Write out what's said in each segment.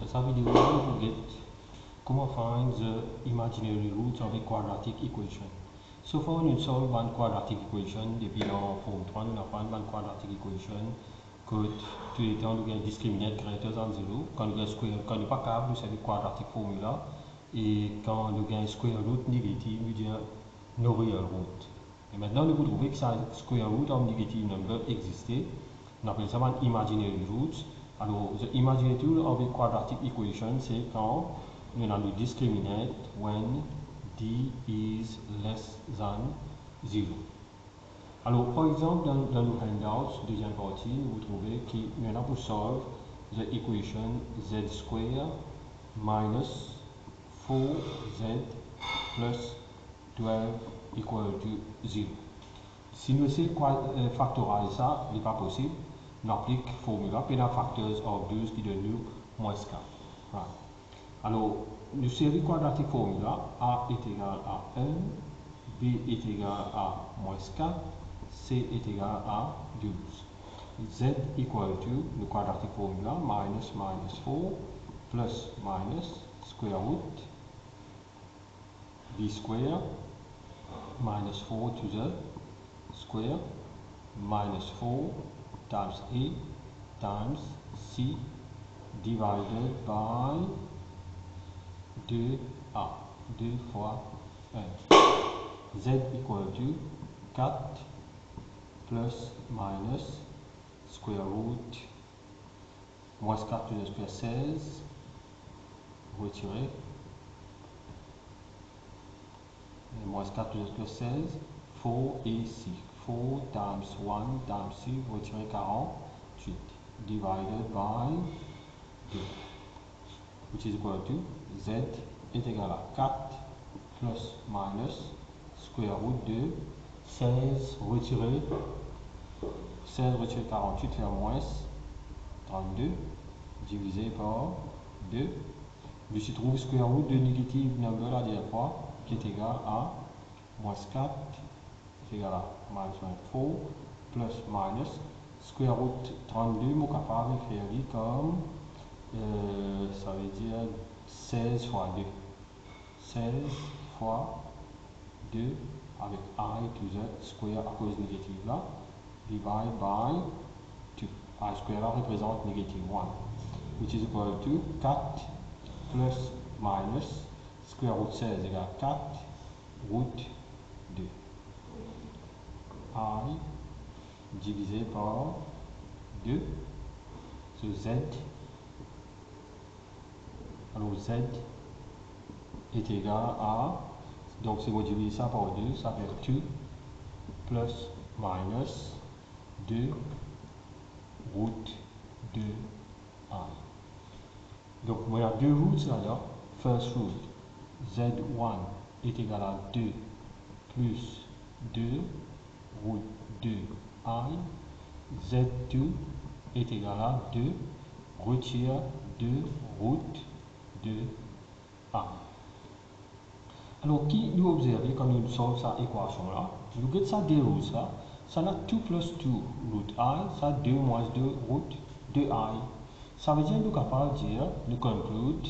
this video we will get comment find the imaginary roots of a quadratic equation. So for nous solve one quadratic equation, depuis dans forme 3, nous avons une quadratic equation que tout le temps nous avons discriminant greater than 0. Quand nous avons square, quand nous pas capable, nous savons quadratic formula. Et quand nous avons square root négative, nous disons no real root. Et maintenant, nous pouvons trouver que ça square root of negative number existait. On appelle ça un imaginary roots. Alors, the imaginary root of a quadratic equation, c'est quand nous avons le discriminant when d is less than 0. Alors, par exemple, dans nos handouts, deuxième partie, vous trouvez que nous avons pour solve the equation z square minus 4z plus 12 equal to 0. Si nous essayons de factoriser ça, il n'est pas possible. On applique la formule P factors of 12 qui donne nous moins 4. Right. Alors, nous série quadratique formula A est égal à 1, B est égal à moins 4, C est égal à 12. Z equal to le quadratique formula minus 4 plus minus square root B square minus 4 to the square minus 4 times A times C divided by 2A, 2 fois 1. Z equal to 4 plus minus square root moins 4 to the square 16 retiré moins 4 to the square 16 4 et 6 4 times 1 times 6 retiré 48 divided by 2 which is equal to Z est égal à 4 plus minus square root de 16 retiré 48 fait moins 32 divisé par 2. Je suis trouvé square root de négative number la dernière fois qui est égal à moins 4 est égal à minus 24 plus minus square root 32, je suis capable d'écrire comme ça veut dire 16 fois 2. 16 fois 2 avec I to the square à cause négative là, divide by 2. I square là représente négative 1, which is equal to 4 plus minus square root 16 égale 4 root 2. I divisé par 2. So Z. Alors Z est égal à, donc si vous divisez ça par 2, ça fait 2 plus minus 2 root 2 I. Donc il y a deux roots là. First root, Z1 est égal à 2 plus 2 root 2 I. Z2 est égal à 2 retire 2 root 2 I. Alors, qui nous observe quand nous solvons cette équation là, nous avons ça deux roots là, ça a 2 plus 2 root I, ça a 2 moins 2 root 2 I. Ça veut dire que nous sommes capables de dire, nous conclude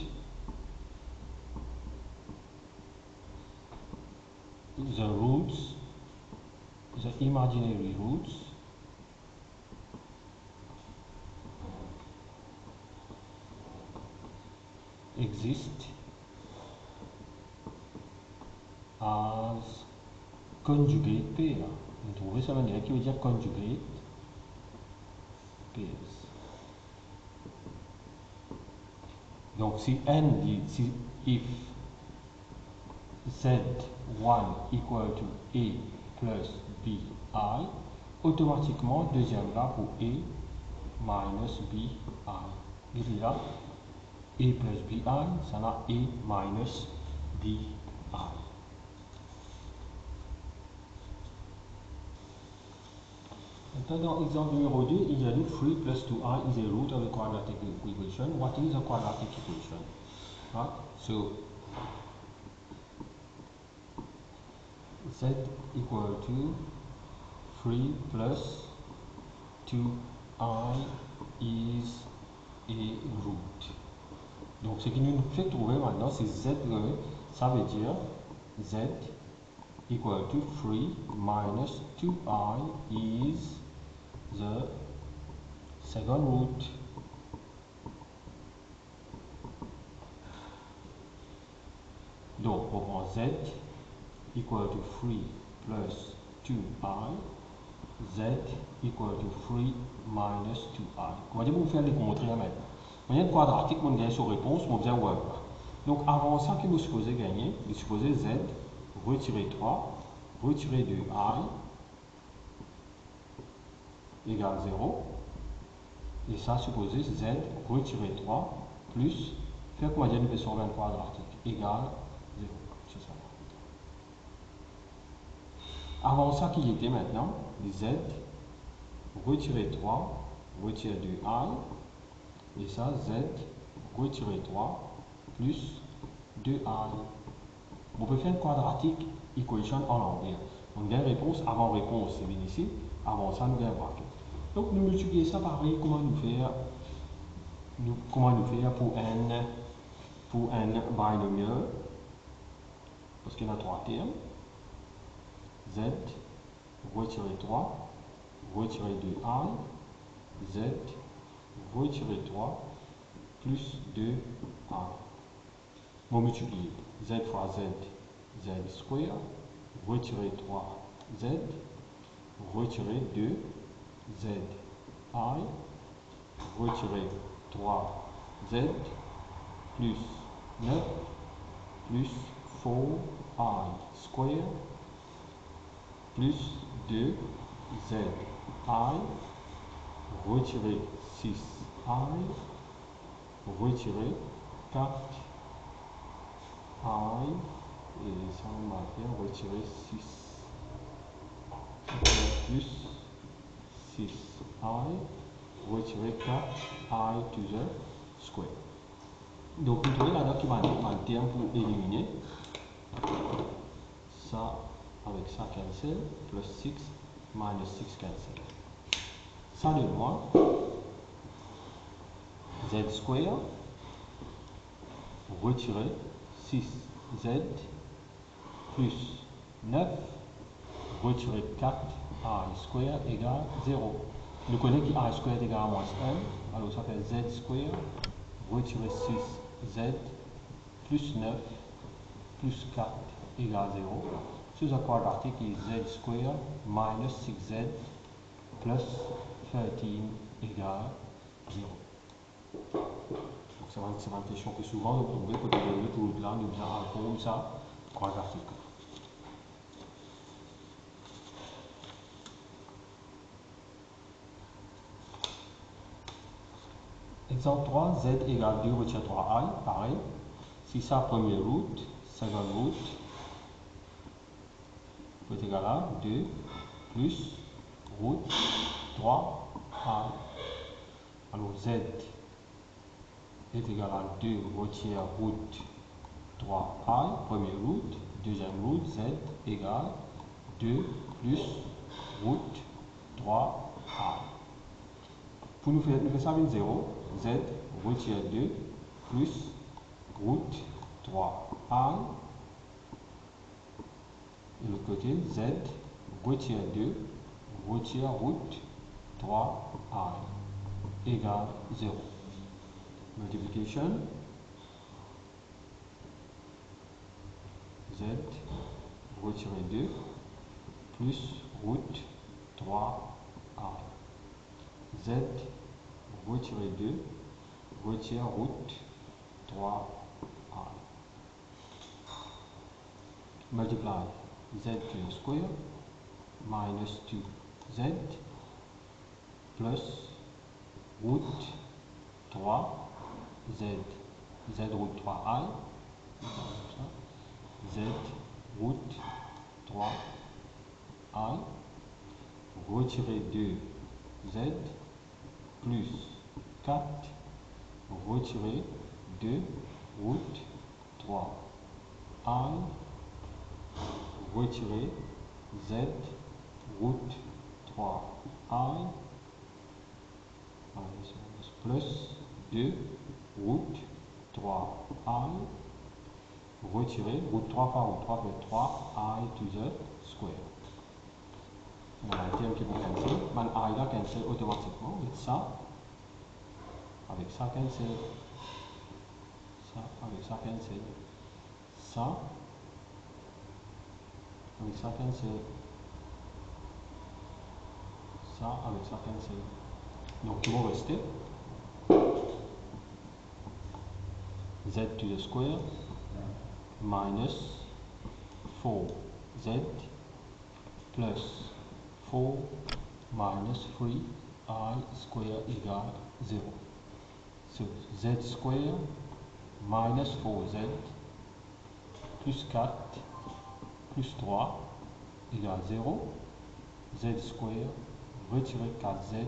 the roots, the imaginary roots exist as conjugate pair. Vous trouvez ça manière qui veut dire conjugate pairs. Donc si n dit, si if z1 equal to a plus bi, automatiquement deuxième là pour a minus bi. Il y a a plus bi, ça a a minus bi. Dans l'exemple numéro 2, il y a 3 plus 2i is a root of a quadratic equation. What is a quadratic equation? Right? So, z equal to 3 plus 2i is a root. Donc ce qui nous fait trouver maintenant, c'est Z, ça veut dire Z equal to 3 minus 2i is the second root. Donc on prend Z equal to 3 plus 2i, Z equal to 3 minus 2i. On va dire pour faire les montrer maintenant. Moyenne quadratique, on gagne sur réponse, on vient voir. Donc avant ça, que nous supposons gagner, nous supposons Z retirer 3, retirer 2i égale 0. Et ça supposé Z retirer 3 plus, faire qu'on va dire une sur 20 quadratique égale 0. C'est ça. Avant ça, qui était maintenant, Z retirer 3, retirer 2i. Et ça, Z retirer 3 plus 2i. On peut faire une quadratique equation en anglais. On a une réponse avant réponse, c'est bien ici. Avant ça, nous avons un bracket. Donc, nous multiplions ça par comment nous faire pour n binomial, parce qu'il y a 3 termes. Z retirer 3, retirer 2i, Z retirer 3 plus 2i. On multiplie Z fois Z, Z square, retirer 3, Z, retirer 2, Z, I, retirer 3, Z, plus 9, plus 4i square, plus 2, Z, I, retirer 6i, retirer 4, I, et ça on va faire retirer 6, plus 6i, retirer 4i to the square. Donc vous trouvez là-dedans qui va un terme pour éliminer. Ça avec ça cancel, plus 6 minus 6 cancel. Ça de moi, Z square, retirer 6z plus 9, retirer 4i square égale 0. Nous connaissons que i square égale à moins 1, alors ça fait z square, retirer 6z plus 9 plus 4 égale 0. C'est un quadratique qui est z square minus 6z plus 13 égale 0. C'est une question que souvent nous tombons quand on est tout là, nous disons comme ça, quadratique. Exemple 3, z égale 2 retire 3i, pareil. Si ça première route, seconde route, peut égal à 2 plus route 3i. Alors z est égal à 2 retire route 3i, première route, deuxième route, z égale 2 plus route 3i. Pour nous faire ça avec 0, z retire 2 plus route 3i. Et l'autre côté, z retire 2 retire route 3i égale 0. Multiplication, z retire 2 plus route 3i. Z retire 2 retire route 3i. Multiply z to the square minus 2z plus route 3 z route 3i, z route 3i, retirer 2 z plus 4, retirer 2 route 3i, retirer z route 3i, plus 2 route 3i. 3i, retirer root 3 fois root 3 fait 3i to the square. On a un terme qui peut cancel, man i là cancel automatiquement, avec ça cancel, ça avec ça cancel, ça avec ça cancel, ça avec ça cancel. Donc il va rester z to the square minus 4z plus 4 minus 3i square égale 0. So z square minus 4z plus 4 plus 3 égale 0. Z square retirer 4z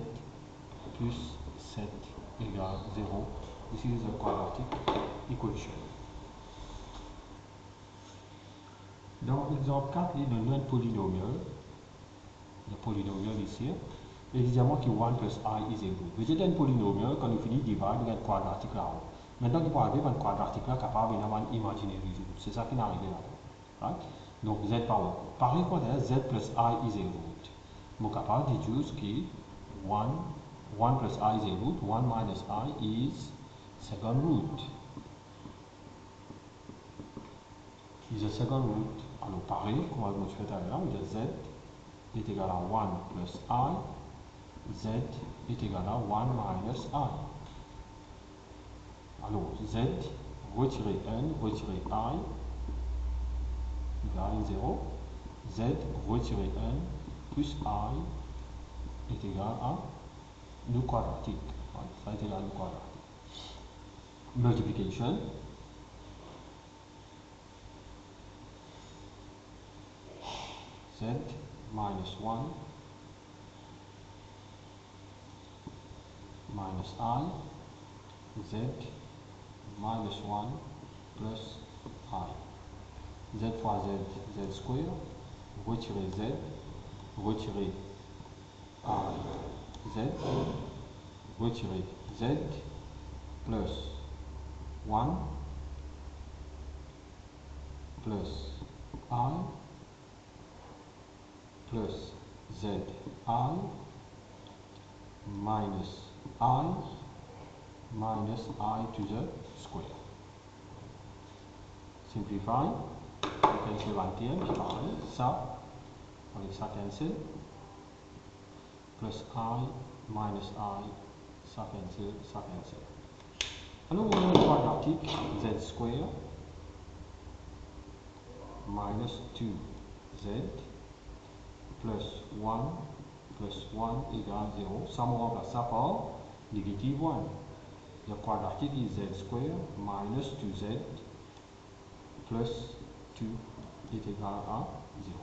plus 7 égale 0. This is a quadratic equation. Dans l'exemple 4, il donne un polynomial. Le polynomial ici. Évidemment que 1 plus i is a root. Vous êtes un polynomial, quand vous finissez de diviser, vous avez un quadratique là-haut. Maintenant, vous pouvez arriver à un quadratique là capable d'avoir un imaginary root. C'est ça qui est arrivé là-haut. Right? Donc, z par haut. Pareil, quand z plus i is a root. Vous êtes capable de dire que 1 plus I is a root, 1 minus I is second root. Is a second root. Alors pareil, comme on a fait tout à l'heure, z est égal à 1 plus I, z est égal à 1 minus I. Alors z, retirer n, retirer I, égale 0. Z, retirer n, plus I est égal à nu quadratique. Ça est égal à nu quadratique. Multiplication. Z minus 1 minus I, Z minus 1 plus I. Z fois Z, Z square, retirer Z, retirer I, Z, retirer Z, plus 1 plus I, plus Z I, minus I to the square. Simplify, on cancel 21, puis pareil, ça, avec ça cancel, plus I, minus I, ça cancel, ça cancel. Alors on a le quadratique Z square, minus 2Z, plus 1 égale 0. Ça me remplace ça par négative 1. Le quadratique est Z square minus 2Z plus 2 est égal à 0.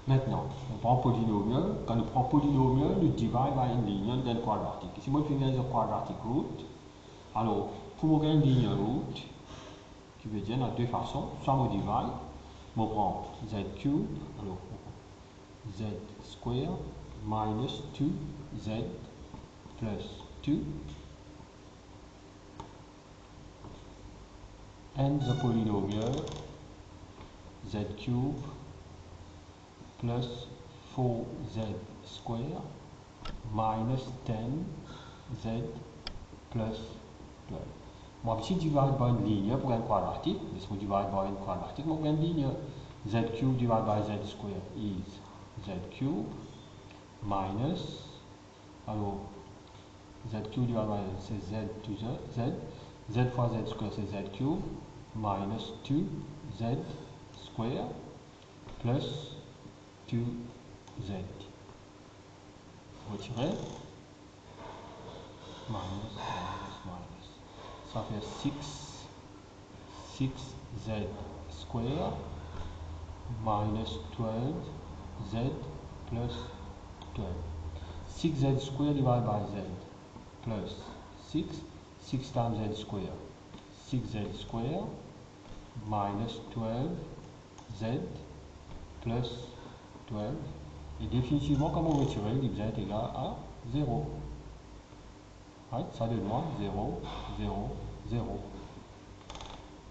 Maintenant, on prend polynomial. Quand on prend polynomial, on divise par une ligne d'un quadratique. Si moi je fais un quadratique root, alors pour moi une ligne root, qui veut dire de deux façons, soit on divise, on prend Z cube, alors Z square minus 2Z plus 2 and the polynomial Z cube plus 4Z square minus 10Z plus 12. Moi, si je divise par une ligne pour un quadratique, si je divise par une quadratique, moi, une ligne Z cube divided by Z square is Z cube minus, alors Z cube divided by c'est Z to the Z, Z fois Z square c'est Z cube minus 2Z square plus 2Z. Retirer, minus. Ça fait 6Z square minus 12Z plus 12. 6Z square divided by Z plus 6 times Z square. 6Z square minus 12Z plus 12. Et définitivement, comme on retire, Z est égal à 0. Right? Ça donne moi 0, 0, 0. 0.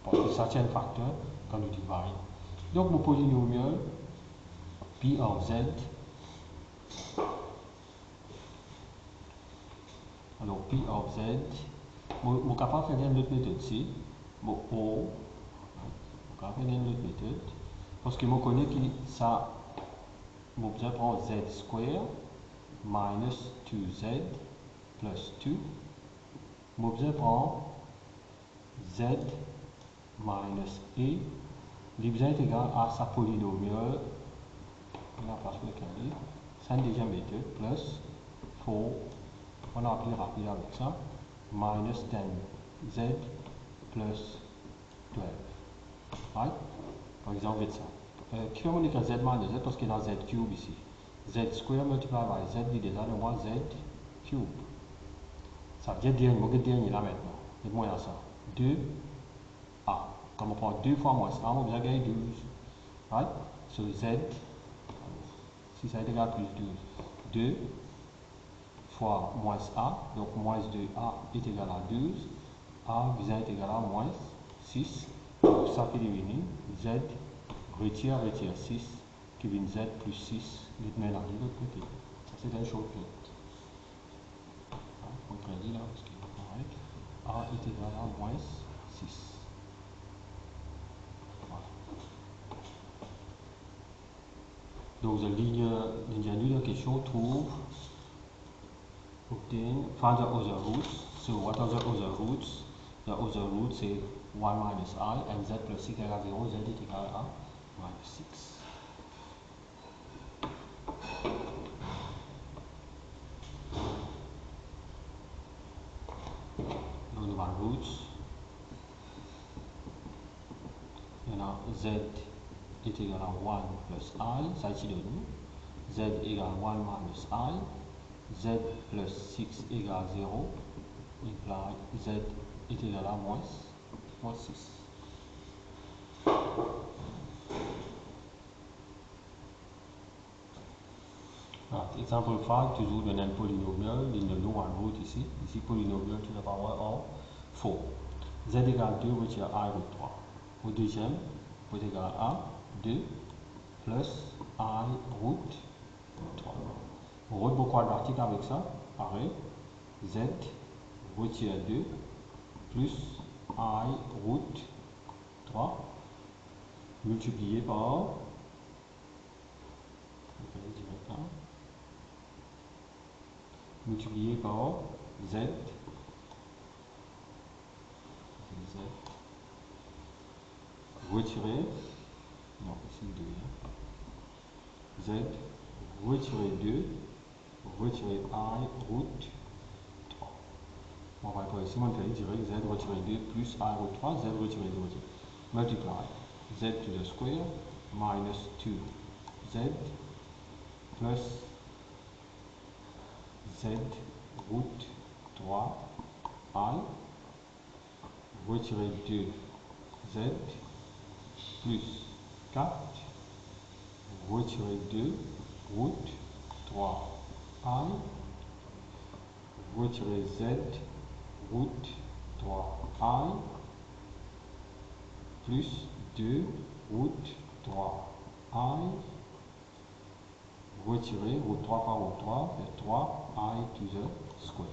Parce que ça c'est un facteur quand on divise. Donc mon polynomial P of Z, alors P of Z, je suis capable de faire une autre méthode ici, mon O, je suis capable de faire une autre méthode, parce que je connais que ça, je prends Z square minus 2Z plus 2, je prends Z minus E, est égal à sa polynomial, on a pas c'est une deuxième méthode, plus 4, on a appelé rapide avec ça, minus 10z plus 12. Right? Par exemple, ça. Qui fait mon écran z minus z parce qu'il y a z cube ici. Z square multiplié par z divisé par moins z cube. Ça veut dire dernier là maintenant. Et moi là ça. 2a. Comme on prend 2 fois moins a, on va gagner 12. Right? So z, si ça est égal à plus 12, 2 fois moins a, donc moins 2a est égal à 12, a est égal à moins 6, donc ça fait deviner z retire 6, qui vient z plus 6, il met là de l'autre côté. Ça c'est un shortcut. On traduit là parce qu'il est correct. A est égal à moins 6. Voilà. Donc la ligne de la question trouve obtain, find the other roots. So what are the other roots? The other roots say 1 minus I, and z plus 6 égale 0, z est égal à minus 6. Donc nous avons roots. Il y a z est égal à 1 plus I, ça ici donne. Z égale 1 minus I, z plus 6 égale 0, imply z est égal à moins 6. Exemple 5, toujours donne un polynomial, il y a one root ici, polynomial to the power of 4. Z égale 2, retire I root 3. Au deuxième, vous égale à 2 plus I root 3. Root beau quadratique avec ça, pareil, Z retire 2 plus I root 3 multiplié par Z retirer, non, ici 2, Z retirer 2, retirer I root 3. On va pour ici, on va direct Z retirer 2 plus I root 3, Z retirer 2, multiply Z to the square minus 2Z plus Z root 3 I retirer 2 Z plus 4 retirer 2 root 3 I retirer Z root 3 I plus 2 root 3 I retirer root 3 par root 3 fait 3 I to the square.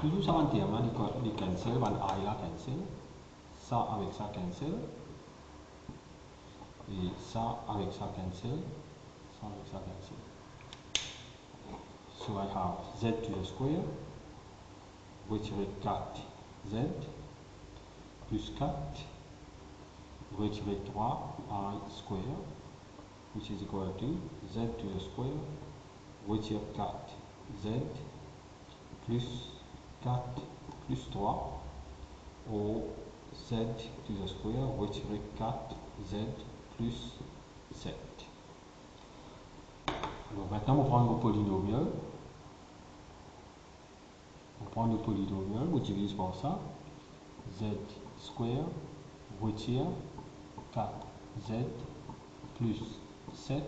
Toujours ça en termes, les cancel, I là cancel, ça avec ça cancel, et ça avec ça cancel, ça avec ça cancel. So I have Z to the square, retirer 4Z, plus 4, retirer 3 I square, which is equal to Z to the square, retirer 4Z, plus 4 plus 3, ou Z to the square, retirer 4Z plus 7. Alors maintenant, on prend nos polynomial. On prend le polynomial, on divise par ça. Z square retire 4Z plus 7.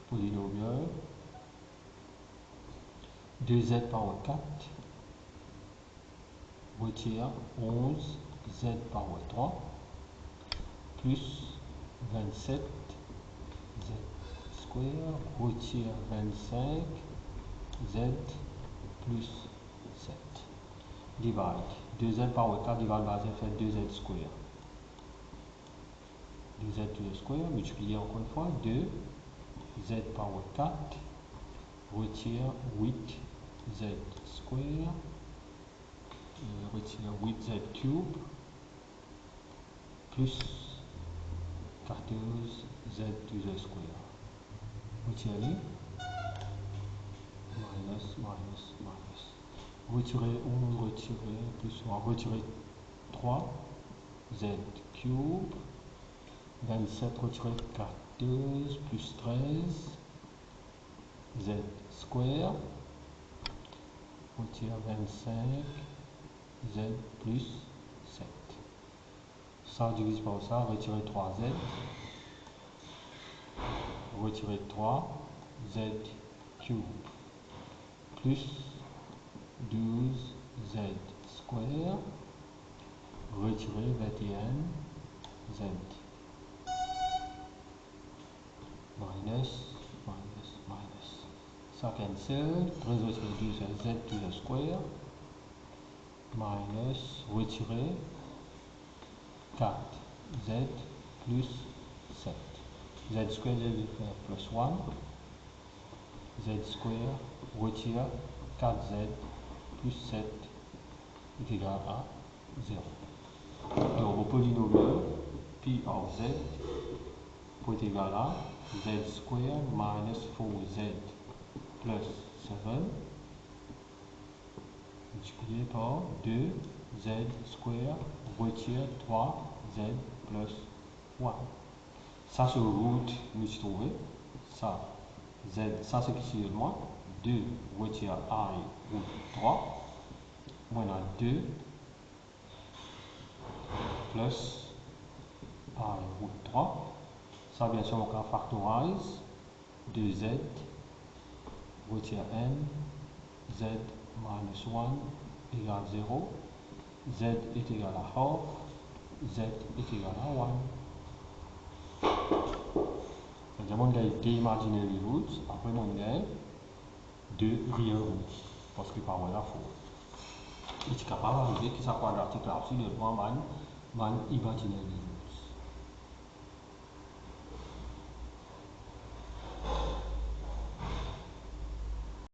Polynomial 2z power 4, retire 11z power 3, plus 27z square, retire 25z plus 7. Divide. 2z power 4 divide par z fait 2z square. 2z to the square, multiplié encore une fois, 2z power 4, retire 8z square, retire 8z cube, plus 14z to the square. Retirer, minus, minus, minus. Retirer 11, retirer, plus 1, retirer 3z cube, 27, retirer 14, plus 13, z square, retire 25, z plus 7. Ça divise par ça, retirer 3z, retirer 3, z cube, plus 12, z square, retirer 21, z. Minus, minus, minus. Ça cancel, 13 retirer 2, c'est z to the square, minus, retirer 4, z plus 7. Z square, z plus 1, z square, retire 4z plus 7 est égal à 0. Alors, au polynomial, P of z peut être égal à z square minus 4z plus 7 multiplié par 2z square retire 3z plus 1. Ça c'est route nous trouvé. Ça, z, ça c'est qui c'est moi. 2 retire I route 3. On a 2 plus I route 3. Ça bien sûr on va factorize 2z retire n, z minus 1 égale 0, z est égal à half, z est égal à 1. C'est-à-dire on gagne 2 imaginary roots, après on gagne 2 real roots, parce que par là faut. Et tu es capable d'arriver que ça quadratique là aussi, le point man imaginary.